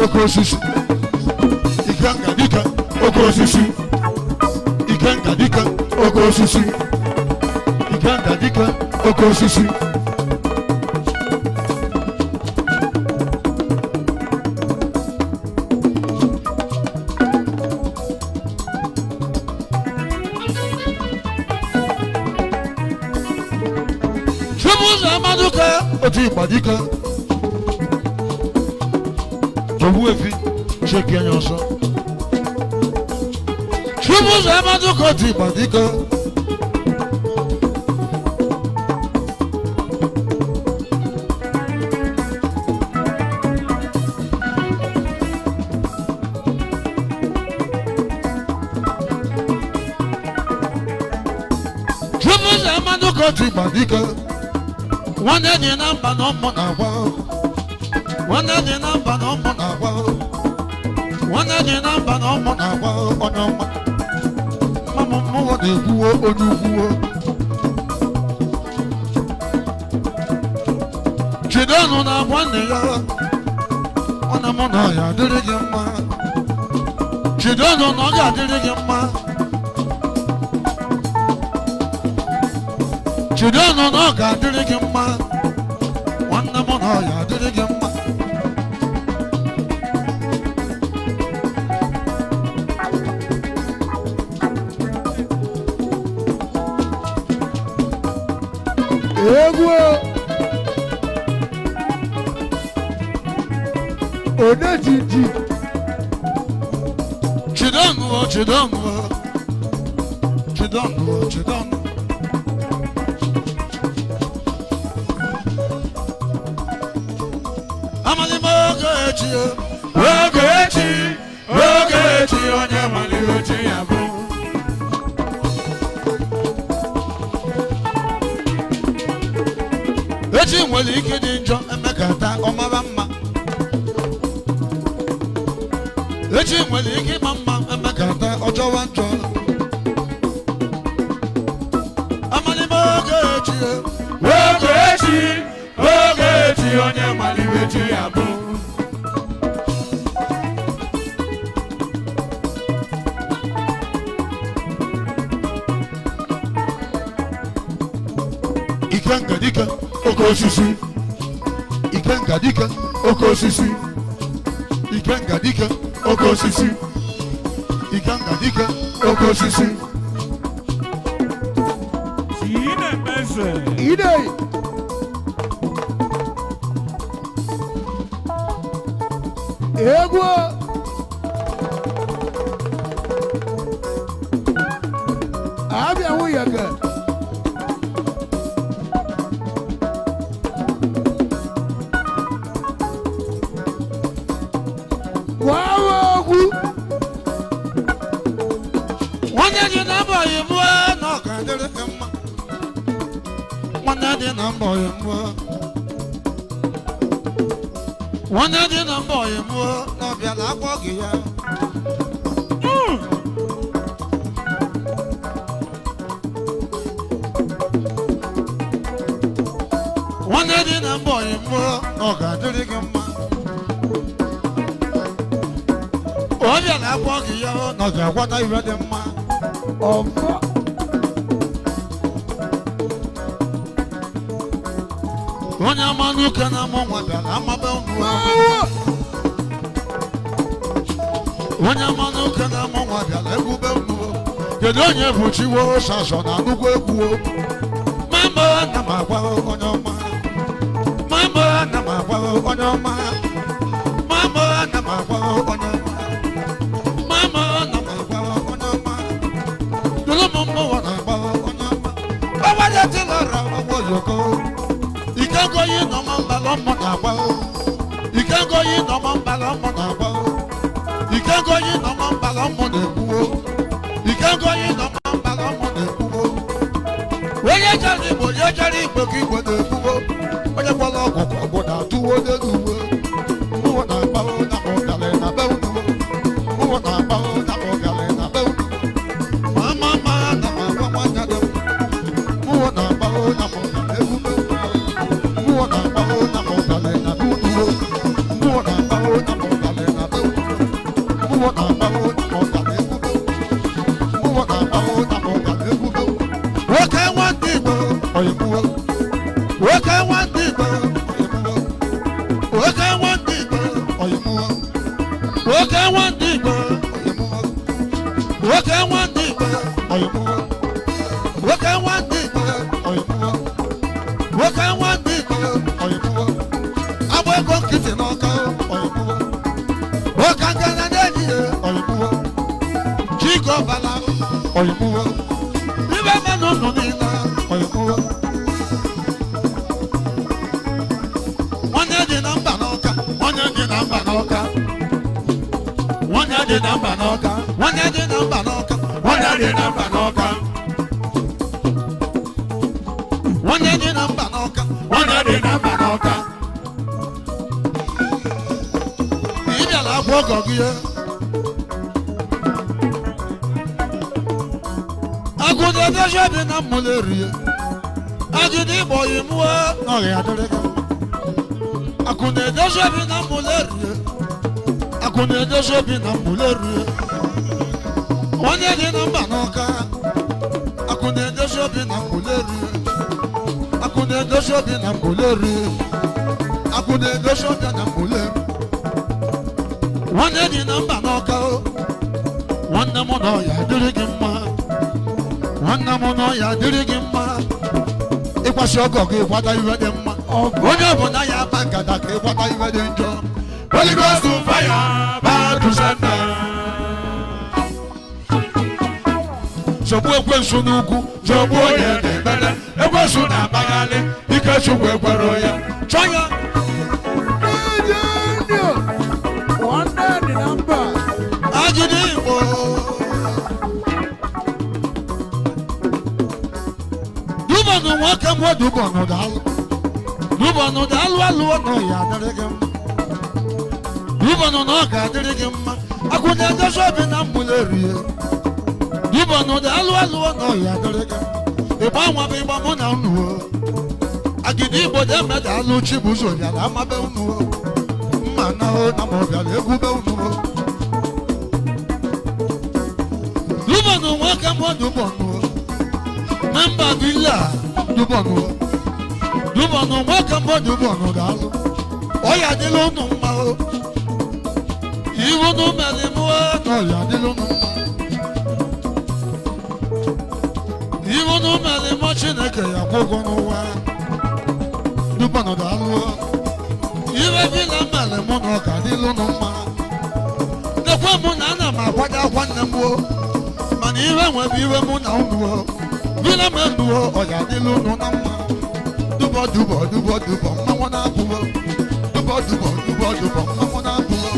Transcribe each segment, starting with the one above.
okosisi ikenga dike okosisi ikenga dike okosisi ikenga dike okosisi Onyeoma Amanuke oti Igbo Obu efi sheki anya ọsọ Onyeoma Amanuke oti Igbo Onyeoma Amanuke oti Igbo One day in number no more now. One day in number no more now. One day in number no more now. Mama, more than who or you. She don't know that one day. On a monaya, did it get mad. She don't know that did it get mad. She don't know no God did it get mad. One of them did it get mad. Egwo Onejiji She don't know, she don't know. She don't know, she don't know. Ogechi, onye mali oche ya bụ. Echi nwere ike dị njọ emekata ọmara mma. Echi nwere ike ịma mma emekata ọjọwa njọ. Amalime Ogechi, onye mali oche ya bụ. Ikenga dike oke osisi Ikenga dike oke osisi Ikenga dike oke osisi Ikenga dike oke osisi Ine mese Ide Egwo Abia wuyaga One day in a boy, more, not be a lap of ya. One day in a boy, more, no, God, do it again. Oh, you're not walking, not what I read in my. Onyeoma Amanuke na mongwada amabe onwa Onyeoma Amanuke na mongwada legube onwa Kedu onye buchiwo saso na nnukwu egwu Mama na magwa Onyeoma Mama na magwa Onyeoma Mama na magwa Onyeoma Mama na magwa Onyeoma Dulu mumbo wana magwa Onyeoma Baba ya tilara woyoko You can't go in no man balon You can't go in no man balon You can't go in no man balon You can't go in no man balon When you carry boy, you carry bookie with the pool. When you follow, go down to what they do. Who want to bow the Galena Bell? Who want to bow the Galena Bell? Mama, who want to bow the Who want to bow the Galena? Woke one deeper, woke one deeper, woke one deeper, woke one deeper, I will go kitchen on cow, woke and get an idea, Chico Bala, Remember no Nina, one head in Ambanoka, one head in Ambanoka. One head in Ambanoka, one head in Ambanoka, one head in Ambanoka. One head in Ambanoka, one head in Ambanoka. If you like walk of here, I could have shot in a malaria. I did it boy in war, no, I could have shot in a malaria. Akune doso bi na muleru. One day na Ambanoka. Akune doso bi na muleru. Akune doso bi na muleru. Akune doso bi na muleru. One day na Ambanoka. One mono ya dirigimma. One mono ya dirigimma. Ikwasi ogogo ikwata iwe de mma. Onye obuna ya bangada ke ikwata iwe de njo. Holy Ghost to fire, back to center. So boy kwensu nuku, so boy ye de bele. Ekwensu na bagale, ikesu kwekweroya. Choya. One day the number. Agidimo. Dubanu wakamo dubanu dalu. Dubanu dalu alu no ya delegam. Dubano no ka dirigimma akuna doso bi na mulerie Dubano da alu no ya diriga e ba nwa bi ba mo na nu agidi bo de meda alu chibuzo ya la ma be nu mma na o na mo ga le gu be nu Dubano wa ka mo Dubano member villa Dubano wa ka mo Dubano da alu o ya de lo nu ma o Iwo no melimwa no ya dilu no. Iwo no melimwa chineke ya gogo no wa. Dubano da alu. Iwe bila melimwa no ka dilu no ma. Nekwa mu na na ma kwada kwanne mu. Mani iwe nwe bi iwe mu na unu. Bila mendu o ya dilu no na ma. Dubo mama na buwo. Dubo mama na buwo.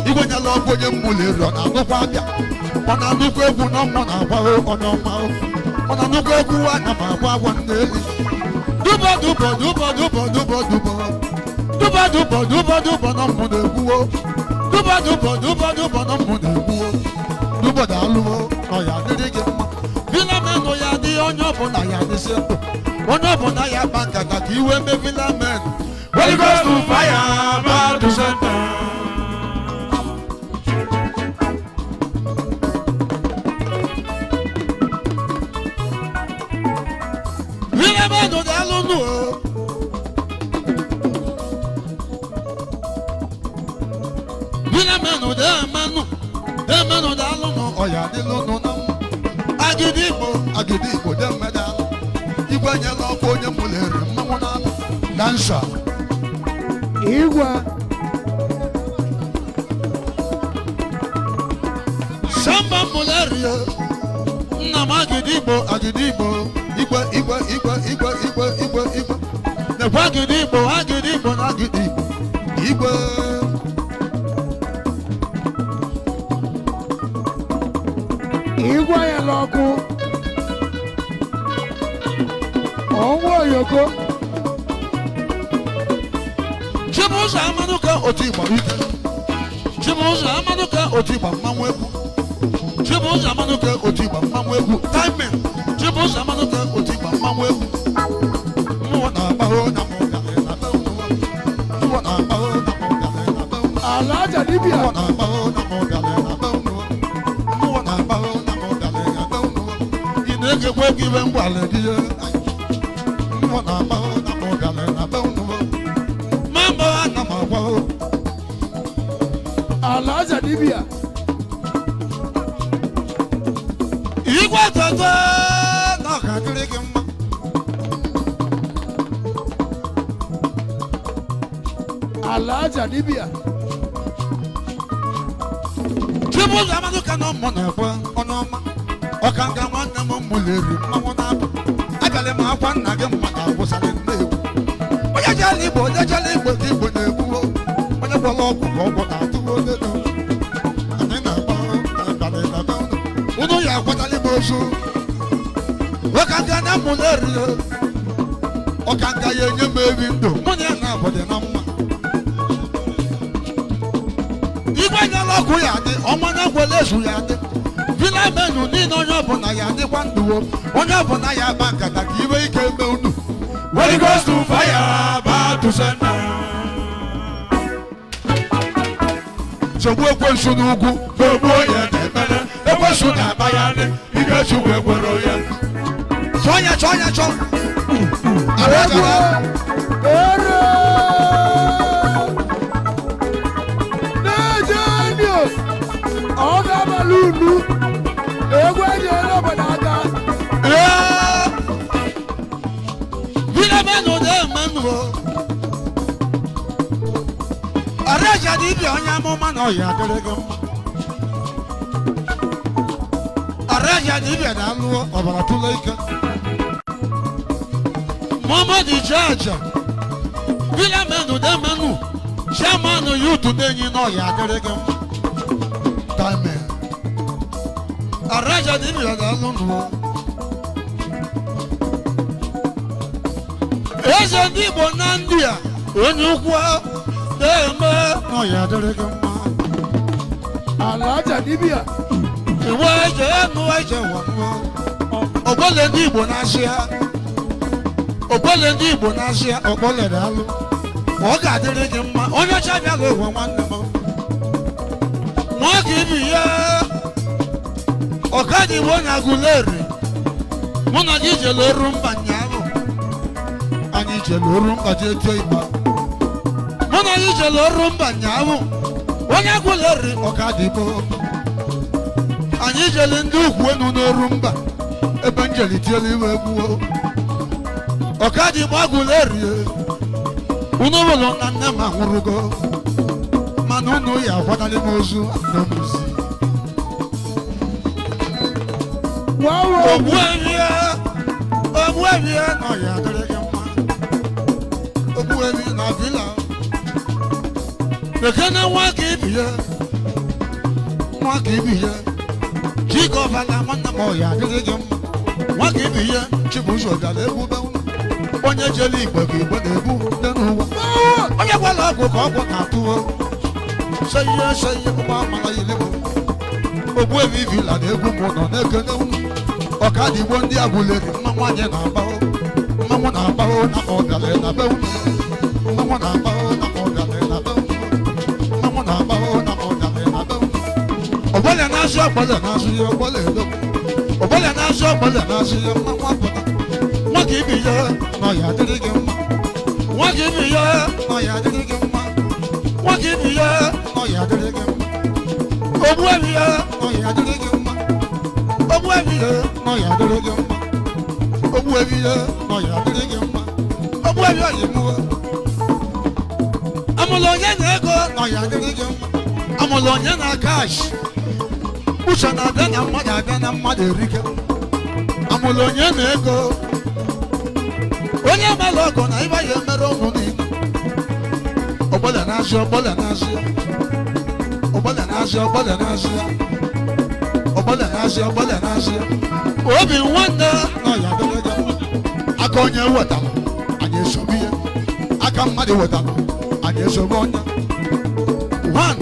Igwe nyala ogonye mmulero na nukwa abia. Ona nukwa egwu no mo na agwa Onyeoma. Ona nukwa egwu ana ma agwa ndeli. Dubo no mo na egwu. Dubo no mo na egwu. Dubo da aluwo no ya diri gi mma. Filamen no ya di onye obuna ya di sepo. Onye obuna ya bankata ka iwe me filamen. Holy Ghost to fire, back to center. Filameno da lunu. Filameno da manu. Da manu da lunu. Oya di lunu na. Agidigbo de meda. Igwe nyela ọkụ onye mulere mmanwụ na dansa. Igwe. Samba mulere. Nna m Agidigbo. Igwe. Nekwa Agidigbo na Agidigbo. Igwe. Igwe ya l'ọkụ. Ọnwụ oyoko. Chibuzo Amanuke otu Igbo ike. Chibuzo Amanuke otu Igbo mmanwụ egwu. Chibuzo Amanuke otu Igbo mmanwụ egwu. Timing. Chibuzo Amanuke otu Igbo mmanwụ egwu. Mmụọ na-agbahụ na mụ gara na be unu. Mmụọ na-agbahụ na mụ gara na be unu. Alaja dibia. Mmụọ na-agbahụ na mụ gara na be unu. Mmụọ na-agbahụ na mụ gara na be unu. Ị na-egekwa gị ibe ngwale gị. Mmụọ na-agbahụ na mụ gara na be unu. Mambo ana magwa. Alaja dibia. Igwe toto na ọka dịrị gị mma. Alaja dibia. Chibụzọ Amanuke na ụmụ na-ekwe onye ọma. Ọka nga nwanne m mụleri mmanwụ na-abụ. Abịala m akwa nna gị mmadụ agwụsara nne-egwu. Onye jela Igbo ka Igbo na-egbuo. Onye gwọrọ ọgwụ ka ọgwụ na-atụwo dedo. Anyị na-agba abalị na be unu. Unu ya akwatala m ozu. Ọka nga na mụleri. Ọka nga ya enye m ebi ndụ. Mụ na ya na-abụdị na mma. Igwe nyela ọgwụ ya adị, ọnwa na ngwele ezu ya adị. Vila menu niile onye ọbụla ya adịkwa ndụwo. Onye ọbụla ya agba nkata ka iwe ike eme unu. When it goes to fire, back to sender. Sogbu ekwensu n'ugwu. Gbogbo onye na-emere, ekwensu na-akpa ya nị, ike Chukwu ekwere ya. Chọọ ya. Arịagara. Ere. Nigeria. Ọga balunu. Egwu eji ele obodo aka. Vila menu na-emenu. Arịaja dibịa onye amụma na ọya adịrị gị mma. Arịaja dibịa na-alụ ọbara tụlụ ike. Muhammad Ijaja. Vila menu na-emenu. Chairman youth na-enyi na ọya adịrị gị mma. Time. Arịaja dibịa na-alụ nụ. Eze ndị Igbo na ndị a onye ukwu na-eme na ọya adịrị gị mma. Alaja dibia. Iwe eje enu eje nwanwa. Ogbole ndị Igbo na-asịa. Ogbole ndị Igbo na-asịa ogbole na-alụ. Ọ ga-adịrị gị mma. Onye ọcha bịala ụwa nwanne m. Nwa ka ibi ya. Ọkadị Igbo onye Agụleri. Mụ na gị jere oru mba nyaahụ. Anyị jere oru mba jee tụọ Igbo. Mụ na gị jere oru mba nyaahụ. Onye Agụleri Ọkadị Igbo. Anyị jere ndị ukwu enu n'oru mba. Ebe njeli tiela iwe gbuo. Ọkadị Igbo Agụleri. Unu ụlọ na nne m anwụrụgo. Mana unu ya akwadali m ozu na mmuzi. Ogbuebie na ọya adịrị gị mma. Ogbuebie na vila. Ekene nwa ka ibi ya. Chikọbala nwanne m ọya adịrị gị mma. Nwa ka ibi ya Chibụzọ gara ebube unu. Onye jele Igbo ka Igbo na-ebu dị n'ụwa. Onye gwara ọgwụ ka ọgwụ na-atụwo. Seye ụgbọ amara yiri m. Ogbuebie vila na egwu m nọ na-ekene unu. Ọkadị Igbo ndị Agụleri mmanwụ anyị na-agbaho. Mmanwụ na-agbaho na ọbịala na be unu. Mmanwụ na-agbaho na ọbịala na be unu. Mmanwụ na-agbaho na ọbịala na be unu. Ọgbọle na-azụ ọgbọle na-azụ ya ọgbọle edo. Ọgbọle na-azụ ọgbọle na-azụ ya mmanwụ apụta. Nwa ka ibi ya na ọya adịrị gị mma. Nwa ka ibi ya na ọya adịrị gị mma. Nwa ka ibi ya na ọya adịrị gị mma. Ogbuebie ya na ọya adịrị gị mma. Ogbuebie na ọya adịrị gị mma. Ogbuebie na ọya adịrị gị mma. Ogbuebie ọyị mụọ. Amụlụ onye na-ego na ọya adịrị gị mma. Amụlụ onye na kash. Uche na-abịa na mmadụ abịa na mmadụ erike. Amụlụ onye na-ego. Onye mere ọgụ na ịba ya emere ụmụ niile. Ọgbọle na-azụ ọgbọle na-azụ ya. Ọgbọle na-azụ ọgbọle na-azụ ya. Ọgbọle na-azụ ọgbọle na-azụ ya. Obi nwanne na ọya adịrị gị mma. Aka onye wetara anyị esobe ihe. Aka mmadụ wetara anyị esobe onye. One.